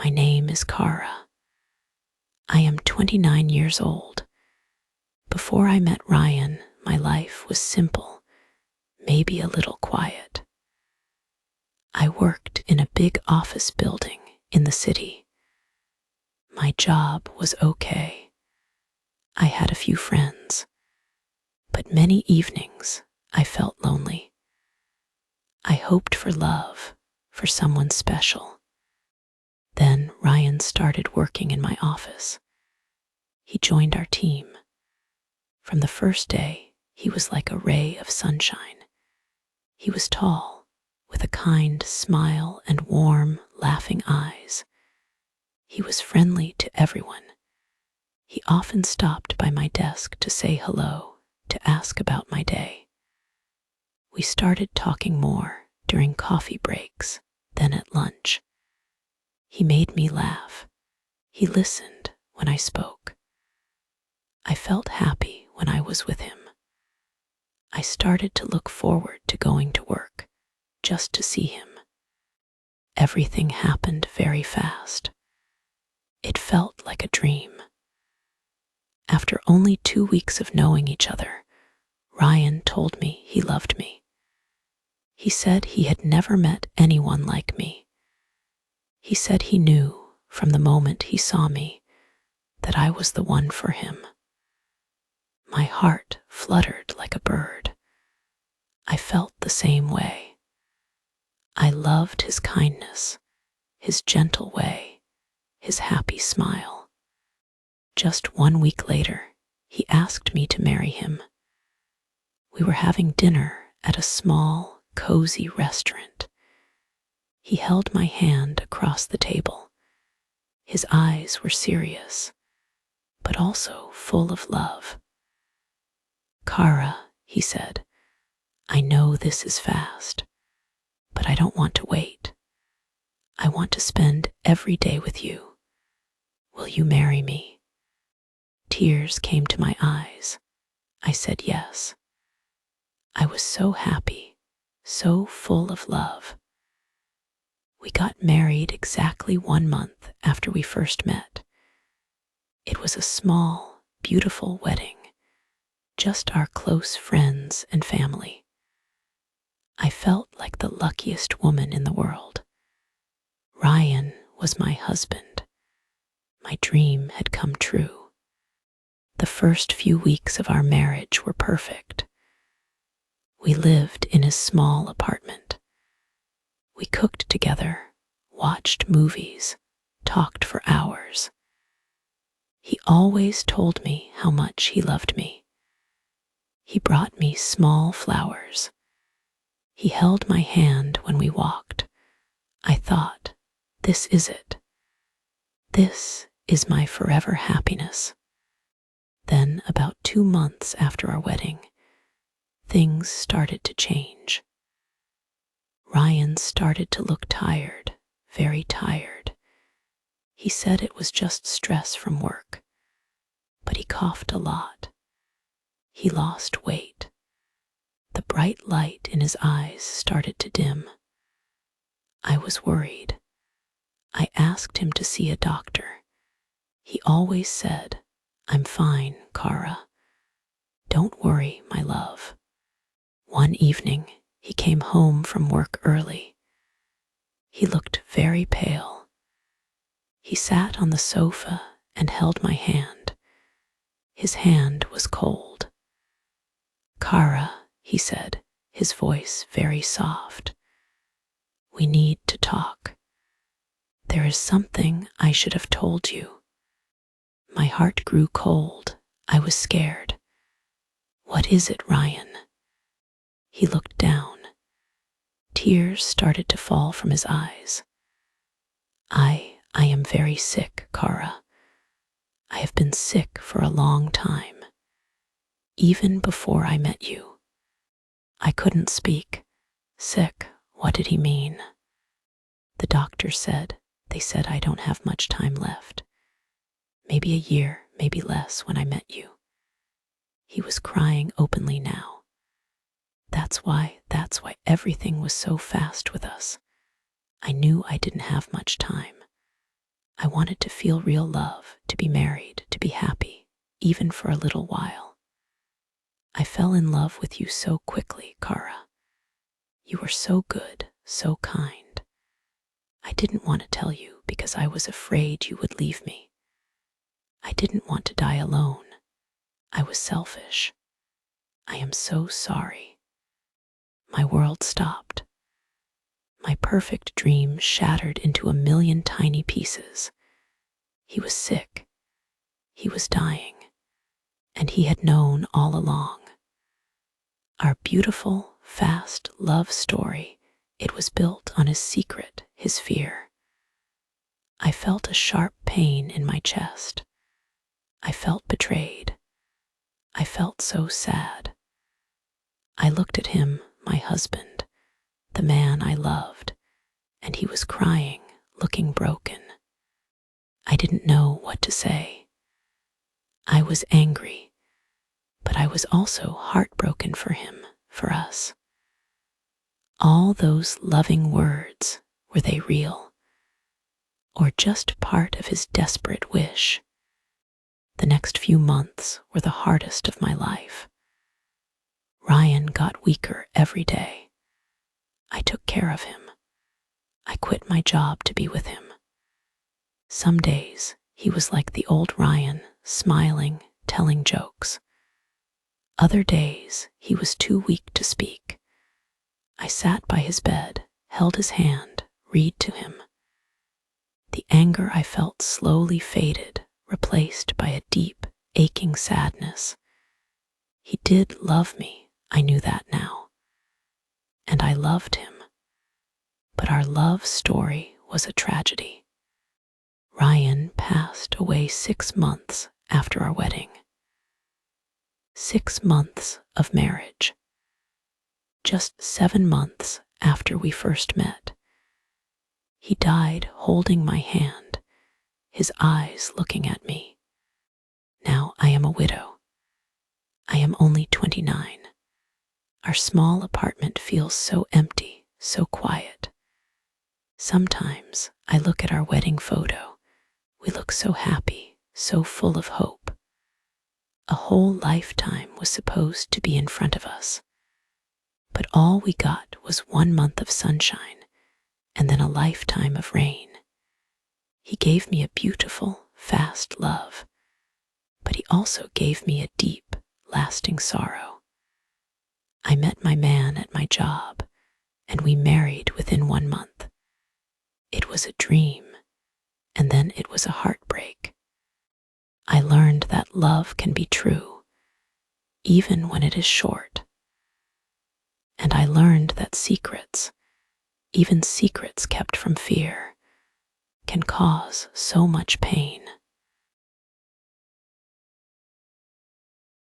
My name is Kara. I am 29 years old. Before I met Ryan, my life was simple, maybe a little quiet. I worked in a big office building in the city. My job was okay. I had a few friends, but many evenings I felt lonely. I hoped for love, for someone special. Then Ryan started working in my office. He joined our team. From the first day, he was like a ray of sunshine. He was tall, with a kind smile and warm, laughing eyes. He was friendly to everyone. He often stopped by my desk to say hello, to ask about my day. We started talking more during coffee breaks, then at lunch. He made me laugh. He listened when I spoke. I felt happy when I was with him. I started to look forward to going to work, just to see him. Everything happened very fast. It felt like a dream. After only 2 weeks of knowing each other, Ryan told me he loved me. He said he had never met anyone like me. He said he knew from the moment he saw me that I was the one for him. My heart fluttered like a bird. I felt the same way. I loved his kindness, his gentle way, his happy smile. Just 1 week later, he asked me to marry him. We were having dinner at a small, cozy restaurant. He held my hand across the table. His eyes were serious, but also full of love. "Kara," he said, "I know this is fast, but I don't want to wait. I want to spend every day with you. Will you marry me?" Tears came to my eyes. I said yes. I was so happy, so full of love. We got married exactly 1 month after we first met. It was a small, beautiful wedding, just our close friends and family. I felt like the luckiest woman in the world. Ryan was my husband. My dream had come true. The first few weeks of our marriage were perfect. We lived in his small apartment. We cooked together, watched movies, talked for hours. He always told me how much he loved me. He brought me small flowers. He held my hand when we walked. I thought, this is it. This is my forever happiness. Then, about 2 months after our wedding, things started to change. Ryan started to look tired, very tired. He said it was just stress from work, but he coughed a lot. He lost weight. The bright light in his eyes started to dim. I was worried. I asked him to see a doctor. He always said, "I'm fine, Kara. Don't worry, my love." One evening, he came home from work early. He looked very pale. He sat on the sofa and held my hand. His hand was cold. "Kara," he said, his voice very soft, "we need to talk. There is something I should have told you." My heart grew cold. I was scared. "What is it, Ryan?" He looked down. Tears started to fall from his eyes. I am very sick, Kara. I have been sick for a long time, even before I met you." I couldn't speak. Sick, what did he mean? The doctor said, they said I don't have much time left. Maybe a year, maybe less when I met you. He was crying openly now. That's why everything was so fast with us. I knew I didn't have much time. I wanted to feel real love, to be married, to be happy, even for a little while. I fell in love with you so quickly, Kara. You were so good, so kind. I didn't want to tell you because I was afraid you would leave me. I didn't want to die alone. I was selfish. I am so sorry. My world stopped. My perfect dream shattered into a million tiny pieces. He was sick. He was dying. And he had known all along. Our beautiful, fast love story, it was built on his secret, his fear. I felt a sharp pain in my chest. I felt betrayed. I felt so sad. I looked at him, my husband, the man I loved, and he was crying, looking broken. I didn't know what to say. I was angry, but I was also heartbroken for him, for us. All those loving words, were they real? Or just part of his desperate wish? The next few months were the hardest of my life. Ryan got weaker every day. I took care of him. I quit my job to be with him. Some days he was like the old Ryan, smiling, telling jokes. Other days he was too weak to speak. I sat by his bed, held his hand, read to him. The anger I felt slowly faded, replaced by a deep, aching sadness. He did love me, I knew that now. And I loved him. But our love story was a tragedy. Ryan passed away 6 months after our wedding. 6 months of marriage. Just 7 months after we first met. He died holding my hand, his eyes looking at me. Now I am a widow. I am only 29. Our small apartment feels so empty, so quiet. Sometimes I look at our wedding photo. We look so happy, so full of hope. A whole lifetime was supposed to be in front of us. But all we got was 1 month of sunshine and then a lifetime of rain. He gave me a beautiful, fast love, but he also gave me a deep, lasting sorrow. I met my man at my job, and we married within 1 month. It was a dream, and then it was a heartbreak. I learned that love can be true, even when it is short. And I learned that secrets, even secrets kept from fear, can cause so much pain.